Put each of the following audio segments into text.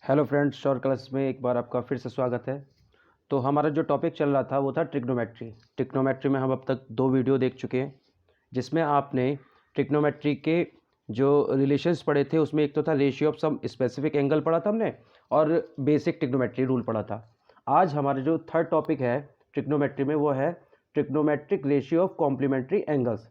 Hello friends, short class में एक बार आपका फिर से स्वागत है। तो हमारा जो टॉपिक चल रहा था वो था ट्रिग्नोमेट्री। ट्रिग्नोमेट्री में हम अब तक 2 वीडियो देख चुके हैं, जिसमें आपने ट्रिग्नोमेट्री के जो रिलेशंस पढ़े थे उसमें एक तो था ratio of some specific angle पढ़ा था हमने, और बेसिक ट्रिग्नोमेट्री रूल पढ़ा था। आज हमारा जो थर्ड टॉपिक है ट्रिग्नोमेट्री में वो है trigonometric ratio of complementary angles.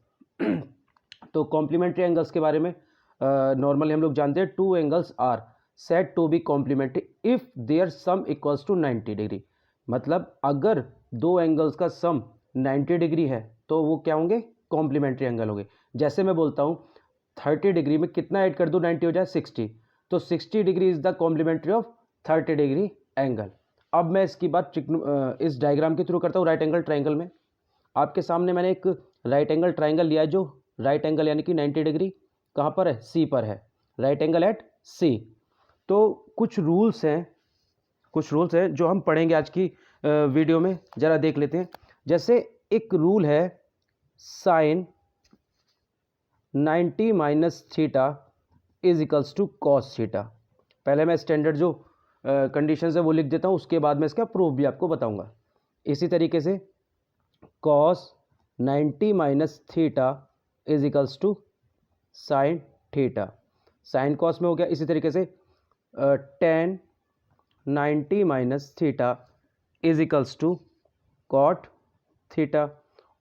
तो कॉम्प्लीमेंट्री एंगल्स के बारे में नॉर्मली हम लोग जानते हैं two angles are set to be complementary if their sum equals to 90 degree. मतलब अगर दो एंगल्स का सम 90 डिग्री है तो वो क्या होंगे, कॉम्प्लीमेंट्री एंगल होंगे। जैसे मैं बोलता हूँ 30 डिग्री में कितना ऐड कर दूँ 90 हो जाए 60, तो 60 degree is the complementary of 30 degree angle. अब मैं इसकी बात इस डायग्राम के थ्रू करता हूँ राइट एंगल ट्राइंगल में। आपके सामने मैंने एक राइट एंगल ट्राइंगल लिया है, जो राइट एंगल यानी कि 90 डिग्री कहाँ पर है, सी पर है, राइट एंगल एट सी। तो कुछ रूल्स हैं जो हम पढ़ेंगे आज की वीडियो में, ज़रा देख लेते हैं। जैसे एक रूल है sine 90 minus theta is equals to cos theta. पहले मैं स्टैंडर्ड जो कंडीशन है वो लिख देता हूँ, उसके बाद मैं इसका प्रूफ भी आपको बताऊंगा। इसी तरीके से cos 90 minus theta is equals to sine theta, sine cos में हो गया। इसी तरीके से tan 90 minus theta is equals to cot theta,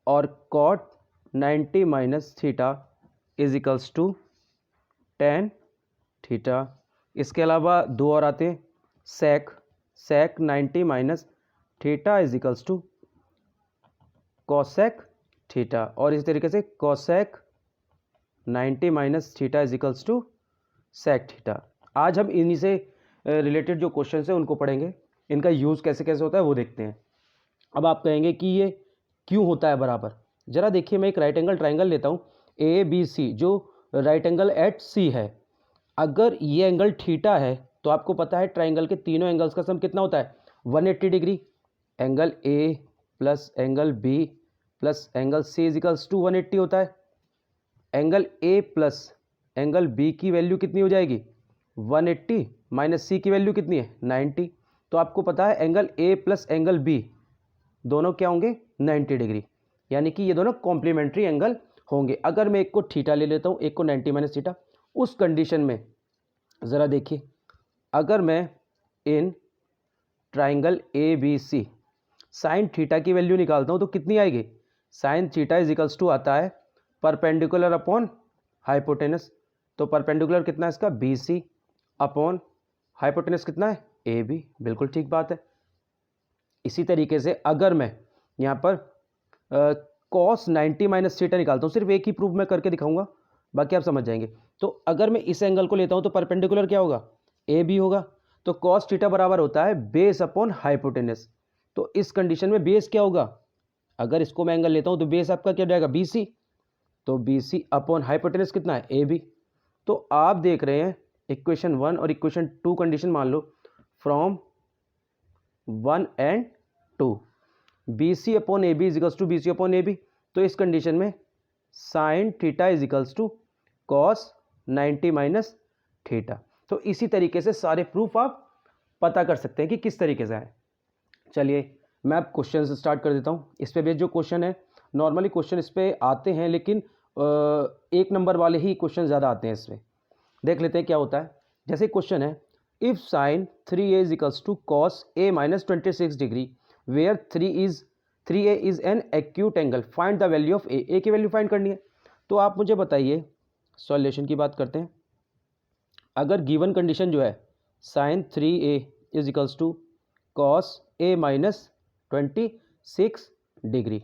और cot 90 minus theta is equals to tan theta. इसके अलावा दो और आते हैं, sec 90 minus theta is equals to cosec theta, और इस तरीके से cosec 90 minus theta is equals to sec theta. आज हम इन्हीं से रिलेटेड जो क्वेश्चन है उनको पढ़ेंगे, इनका यूज़ कैसे कैसे होता है वो देखते हैं। अब आप कहेंगे कि ये क्यों होता है बराबर। ज़रा देखिए, मैं एक राइट एंगल ट्राइंगल लेता हूँ ए बी सी, जो राइट एंगल एट सी है। अगर ये एंगल थीटा है तो आपको पता है ट्राइंगल के तीनों एंगल्स का सम कितना होता है, 180 degree. Angle A plus angle B plus angle C is equals to 180 होता है। Angle A plus angle B की वैल्यू कितनी हो जाएगी, 180 माइनस सी की वैल्यू कितनी है, 90। तो आपको पता है angle A plus angle B दोनों क्या होंगे, 90 डिग्री, यानी कि ये दोनों कॉम्प्लीमेंट्री एंगल होंगे। अगर मैं एक को थीटा ले लेता हूँ, एक को 90 माइनस थीटा, उस कंडीशन में ज़रा देखिए, अगर मैं in triangle A B C sine theta की वैल्यू निकालता हूँ तो कितनी आएगी, sine theta is equals to आता है परपेंडिकुलर अपॉन हाइपोटेनस। तो परपेंडिकुलर कितना है इसका, बी सी, अपॉन हाइपोटेनस कितना है, ए बी। बिल्कुल ठीक बात है। इसी तरीके से अगर मैं यहाँ पर कॉस 90 माइनस थीटा निकालता हूँ, सिर्फ एक ही प्रूफ मैं करके दिखाऊंगा, बाकी आप समझ जाएंगे। तो अगर मैं इस एंगल को लेता हूँ तो परपेंडिकुलर क्या होगा, ए बी होगा। तो कॉस थीटा बराबर होता है बेस अपॉन हाइपोटेनस। तो इस कंडीशन में बेस क्या होगा, अगर इसको मैं एंगल लेता हूँ तो बेस आपका क्या जाएगा, बी सी। तो बी सी अपॉन हाइपोटेनस कितना है, ए बी। तो आप देख रहे हैं इक्वेशन 1 और इक्वेशन 2 कंडीशन मान लो from 1 and 2, B C upon A B equals to B C upon A B. तो इस कंडीशन में sine theta equals to cos 90 minus theta. तो इसी तरीके से सारे प्रूफ आप पता कर सकते हैं कि किस तरीके से है। चलिए मैं अब क्वेश्चन से स्टार्ट कर देता हूँ। इस पे बेस्ड जो क्वेश्चन है, नॉर्मली क्वेश्चन इस पे आते हैं, लेकिन एक नंबर वाले ही क्वेश्चन ज़्यादा आते हैं इसमें। देख लेते हैं क्या होता है। जैसे क्वेश्चन है, if sine 3a is equals to cos a minus 26 degree where 3a is an acute angle, find the value of a की वैल्यू फाइंड करनी है। तो आप मुझे बताइए, सॉल्यूशन की बात करते हैं। अगर गिवन कंडीशन जो है sine 3a is equals to cos a minus 26 degree,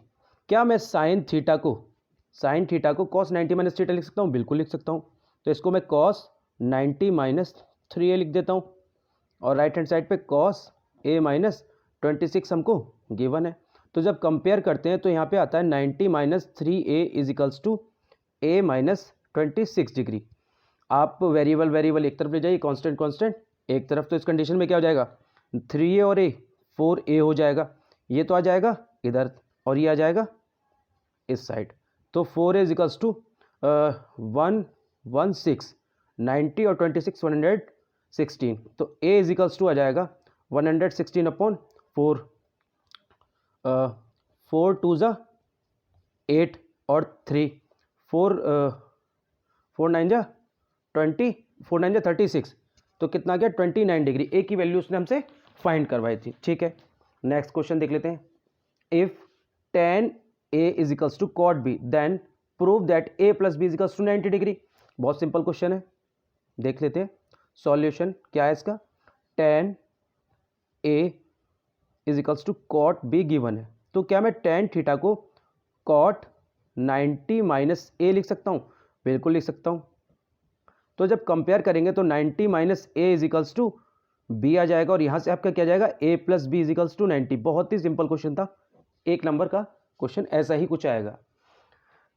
क्या मैं साइन थीटा को कॉस 90 माइनस थीटा लिख सकता हूँ, बिल्कुल लिख सकता हूँ। तो इसको मैं कॉस 90 माइनस 3a लिख देता हूँ, और राइट हैंड साइड पे कॉस a माइनस 26 हमको गिवन है। तो जब कंपेयर करते हैं तो यहाँ पे आता है 90 minus 3a is equals to a minus 26 degree. आप वेरिएबल एक तरफ ले जाइए, कांस्टेंट एक तरफ। तो इस कंडीशन में क्या हो जाएगा, 3a और a 4a हो जाएगा। ये तो आ जाएगा इधर और ये आ जाएगा इस साइड। तो 4a इज इक्वल्स टू 116, 90 और 26 116 16, तो a इजिकल्स टू आ जाएगा 116 अपॉन 4, 4 2 ज़ा 8 और 3, 4 4 9 जा 20, 4 9 जा 36, तो कितना गया 29 डिग्री। ए की वैल्यू उसने हमसे फाइंड करवाई थी। ठीक है, नेक्स्ट क्वेश्चन देख लेते हैं। If tan a is equals to cot b then prove that a plus B is equals to 90 degree. बहुत सिंपल क्वेश्चन है, देख लेते हैं सॉल्यूशन क्या है इसका। tan a is equals to cot b given है, तो क्या मैं tan थीटा को cot 90 माइनस ए लिख सकता हूँ? बिल्कुल लिख सकता हूँ। तो जब कंपेयर करेंगे तो 90 minus A is equals to B आ जाएगा, और यहाँ से आपका क्या जाएगा a plus B is equals to 90। बहुत ही सिंपल क्वेश्चन था, 1 नंबर का क्वेश्चन ऐसा ही कुछ आएगा।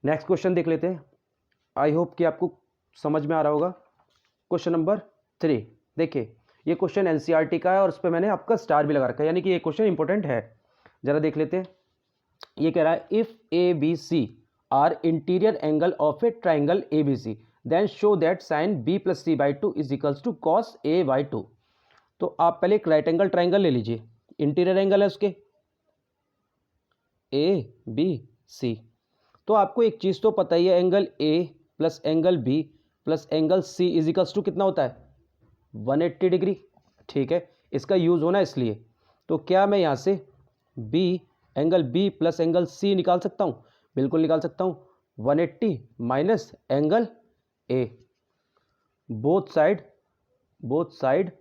नेक्स्ट क्वेश्चन देख लेते हैं, आई होप कि आपको समझ में आ रहा होगा। क्वेश्चन नंबर 3 देखिए, ये क्वेश्चन एनसीईआरटी का है और उस पर मैंने आपका स्टार भी लगा रखा है, यानी कि ये क्वेश्चन इंपॉर्टेंट है। जरा देख लेते हैं, ये कह रहा है if A B C are interior angle of a triangle A B C then show that sine B plus C by two is equals to cos A by two. तो आप पहले एक राइट एंगल ट्राइंगल ले लीजिए, interior angle है उसके ए B सी। तो आपको एक चीज़ तो पता ही है, angle A plus angle B plus angle C is equals to कितना होता है 180 डिग्री। ठीक है, इसका यूज़ होना इसलिए, तो क्या मैं यहाँ से B angle B plus angle C निकाल सकता हूँ? बिल्कुल निकाल सकता हूँ। 180 minus angle A, both side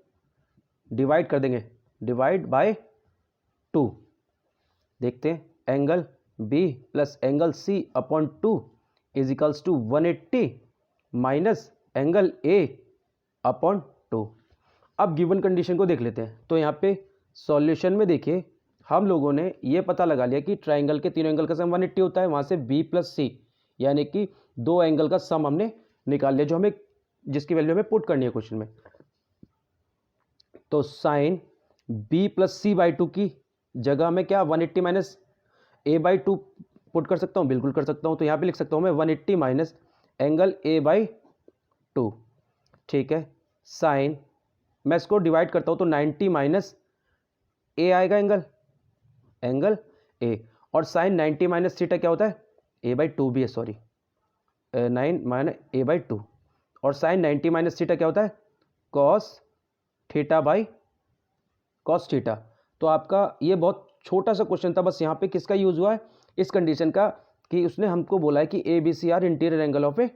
divide कर देंगे, डिवाइड बाय 2। देखते हैं, angle B plus angle C upon 2 is equals to 180 minus angle A upon 2। अब गिवन कंडीशन को देख लेते हैं। तो यहाँ पे सॉल्यूशन में देखिए, हम लोगों ने ये पता लगा लिया कि ट्राइंगल के तीनों एंगल का सम 180 होता है, वहाँ से बी प्लस सी यानी कि 2 एंगल का सम हमने निकाल लिया, जो हमें जिसकी वैल्यू हमें पुट करनी है क्वेश्चन में। तो sine B plus C by 2 की जगह में क्या 180 माइनस ए बाई 2 पुट कर सकता हूँ? बिल्कुल कर सकता हूँ। तो यहाँ पे लिख सकता हूँ मैं 180 माइनस एंगल ए बाई 2। ठीक है, साइन मैं इसको डिवाइड करता हूँ तो 90 माइनस ए आएगा एंगल ए, और साइन 90 माइनस थीटा क्या होता है ए बाई 2 भी है, सॉरी 9 माइनस ए बाई 2, और साइन 90 माइनस थीटा क्या होता है cos theta by cos theta. तो आपका ये बहुत छोटा सा क्वेश्चन था, बस यहाँ पे किसका यूज़ हुआ है इस कंडीशन का, कि उसने हमको बोला है कि A B C are interior angle of a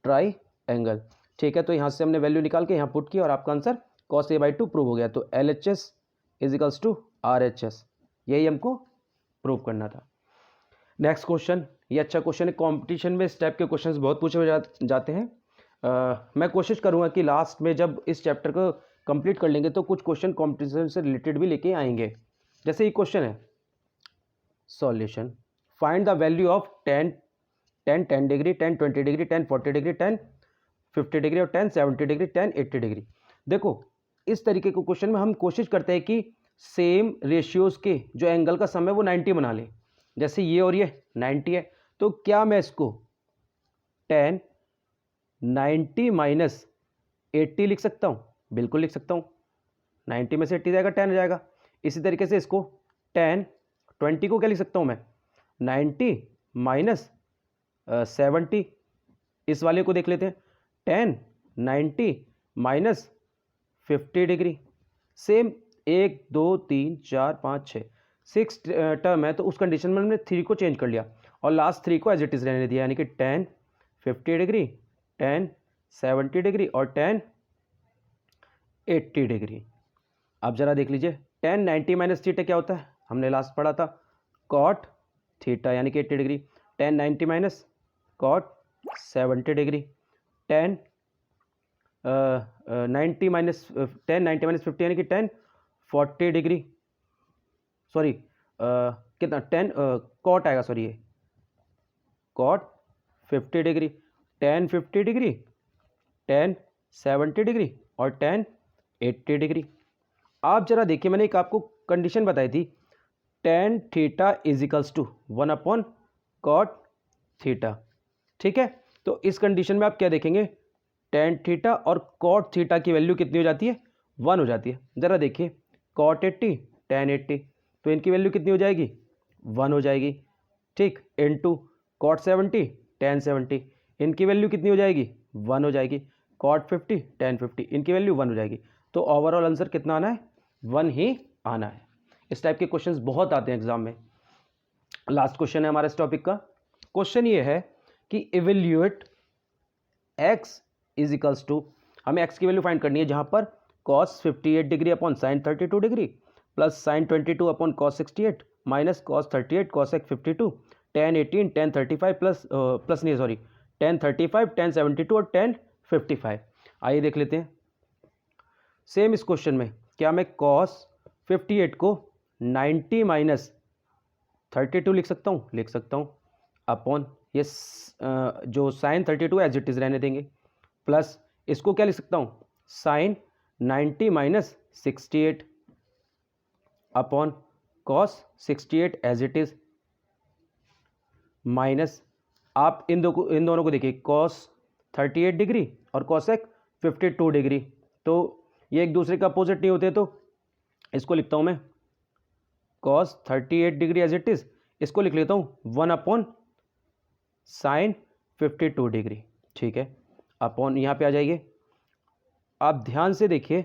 triangle. ठीक है, तो यहाँ से हमने वैल्यू निकाल के यहाँ पुट किया और आपका answer cos A by 2 prove हो गया। तो L H S is equals to R H S, यही हमको प्रूव करना था। नेक्स्ट क्वेश्चन, ये अच्छा क्वेश्चन है, कॉम्पिटिशन में इस टाइप के क्वेश्चंस बहुत पूछे जाते हैं। मैं कोशिश करूँगा कि लास्ट में जब इस चैप्टर को कंप्लीट कर लेंगे तो कुछ क्वेश्चन कॉम्पिटिशन से रिलेटेड भी लेके आएंगे। जैसे ये क्वेश्चन है, solution find the value of 10 degree, 10 20 degree, 10 40 degree, 10 50 degree और 10 70 डिग्री, 10 80 डिग्री। देखो इस तरीके के क्वेश्चन में हम कोशिश करते हैं कि सेम रेशियोज के जो एंगल का सम है वो 90 बना लें। जैसे ये और ये 90 है, तो क्या मैं इसको 10 90 माइनस 80 लिख सकता हूँ? बिल्कुल लिख सकता हूँ। 90 में से 80 जाएगा 10 हो जाएगा। इसी तरीके से इसको 10 20 को क्या लिख सकता हूँ मैं 90 माइनस 70। इस वाले को देख लेते हैं 10 90 माइनस 50 डिग्री। सेम 1 2 3 4 5 6 टर्म है, तो उस कंडीशन में हमने 3 को चेंज कर लिया और लास्ट 3 को एज इट इज रहने दिया, यानी कि 10 50 डिग्री, 10 70 डिग्री और 10 80 डिग्री। अब जरा देख लीजिए 10 90 माइनस थीटा क्या होता है, हमने लास्ट पढ़ा था कॉट थीटा यानी कि 80 degree. 10 90 minus cot 70 degree, 10 90 minus 10 90 minus 50 यानी कि 10 40 डिग्री, सॉरी कितना 10 कॉट आएगा, सॉरी ये कॉट 50 डिग्री, 10 50 डिग्री, 10 70 डिग्री और 10 80 डिग्री। आप जरा देखिए, मैंने एक आपको कंडीशन बताई थी tan theta is equals to 1 upon cot theta. ठीक है, तो इस कंडीशन में आप क्या देखेंगे टेन थीटा और कॉट थीटा की वैल्यू कितनी हो जाती है, 1 हो जाती है। ज़रा देखिए, कॉट 80 टेन 80, तो इनकी वैल्यू कितनी हो जाएगी, 1 हो जाएगी। ठीक, इनटू कॉट 70 टेन 70, इनकी वैल्यू कितनी हो जाएगी, 1 हो जाएगी। कॉट 50 टेन 50, इनकी वैल्यू 1 हो जाएगी। तो ओवरऑल आंसर कितना आना है, 1 ही आना है। इस टाइप के क्वेश्चंस बहुत आते हैं एग्जाम में। लास्ट क्वेश्चन है हमारे इस टॉपिक का। क्वेश्चन ये है कि evaluate x is equals to, हमें x की वैल्यू फाइंड करनी है जहां पर cos 58 degree upon sine 32 degree plus sine 22 upon cos 68 minus cos 38 cosec 52 tan 18 tan 35 plus नहीं सॉरी tan 35 tan 72 और tan 55। आइए देख लेते हैं। सेम इस क्वेश्चन में क्या मैं cos 58 को 90 माइनस 32 लिख सकता हूँ, लिख सकता हूँ, अपॉन ये जो साइन 32 एज इट इज़ रहने देंगे, प्लस इसको क्या लिख सकता हूँ, sine 90 minus 68 upon cos 68 as it is, minus आप इन दोनों को देखिए, कॉस 38 डिग्री और कॉसेक 52 डिग्री, तो ये एक दूसरे का अपोजिट नहीं होते, तो इसको लिखता हूँ मैं cos 38 degree as it is, इसको लिख लेता हूँ 1 अपॉन साइन 52 डिग्री। ठीक है, अपॉन यहाँ पे आ जाइए। आप ध्यान से देखिए,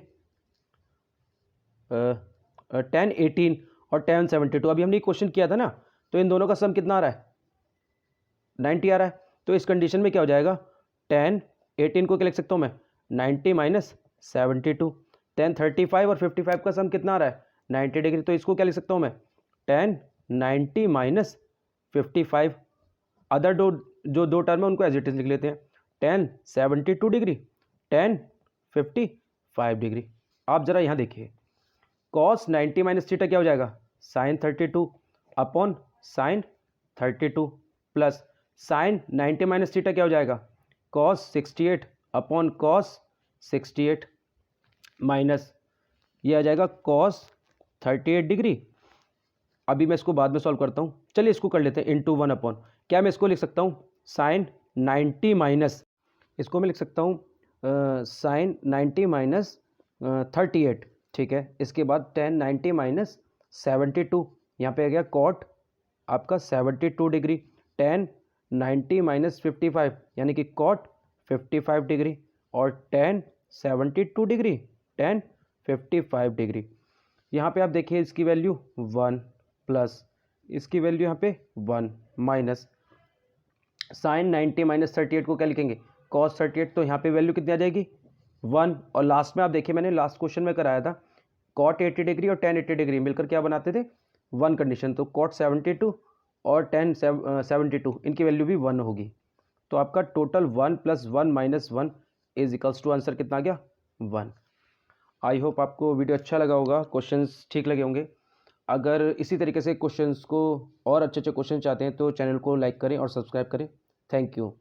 tan 18 और tan 72, अभी हमने क्वेश्चन किया था ना, तो इन दोनों का सम कितना आ रहा है, 90 आ रहा है। तो इस कंडीशन में क्या हो जाएगा, tan 18 को क्या लिख सकता हूँ मैं, 90 माइनस 72, tan 35 और 55 का सम कितना आ रहा है, 90 डिग्री, तो इसको क्या लिख सकता हूँ मैं, tan 90 माइनस 55। अदर जो दो टर्म है उनको एज इट इज लिख लेते हैं, tan 72 डिग्री tan 55 डिग्री। आप जरा यहाँ देखिए, cos 90 माइनस थीटा क्या हो जाएगा, sine 32 upon sine 32 plus sine 90 minus theta क्या हो जाएगा, cos 68 अपॉन cos 68 माइनस ये आ जाएगा cos 38 डिग्री। अभी मैं इसको बाद में सॉल्व करता हूँ, चलिए इसको कर लेते हैं इंटू 1 अपॉन, क्या मैं इसको लिख सकता हूँ साइन 90 माइनस, इसको मैं लिख सकता हूँ साइन 90 माइनस 38। ठीक है, इसके बाद tan 90 माइनस 72, यहाँ पे आ गया कॉट आपका 72 डिग्री, tan 90 माइनस 55 यानी कि कॉट 55 डिग्री, और tan 72 डिग्री tan 55 डिग्री। यहाँ पे आप देखिए इसकी वैल्यू 1 प्लस इसकी वैल्यू यहाँ पे 1 माइनस साइन 90 माइनस 38 को क्या लिखेंगे, cos 38, तो यहाँ पे वैल्यू कितनी आ जाएगी 1, और लास्ट में आप देखिए मैंने लास्ट क्वेश्चन में कराया था cot 80 डिग्री और tan 80 डिग्री मिलकर क्या बनाते थे, 1 कंडीशन, तो cot 72 और tan 72 इनकी वैल्यू भी 1 होगी। तो आपका total 1 plus 1 minus 1 is equals to answer कितना आ गया, 1। आई होप आपको वीडियो अच्छा लगा होगा, क्वेश्चंस ठीक लगे होंगे। अगर इसी तरीके से क्वेश्चंस को और अच्छे क्वेश्चन चाहते हैं तो चैनल को लाइक करें और सब्सक्राइब करें। Thank you.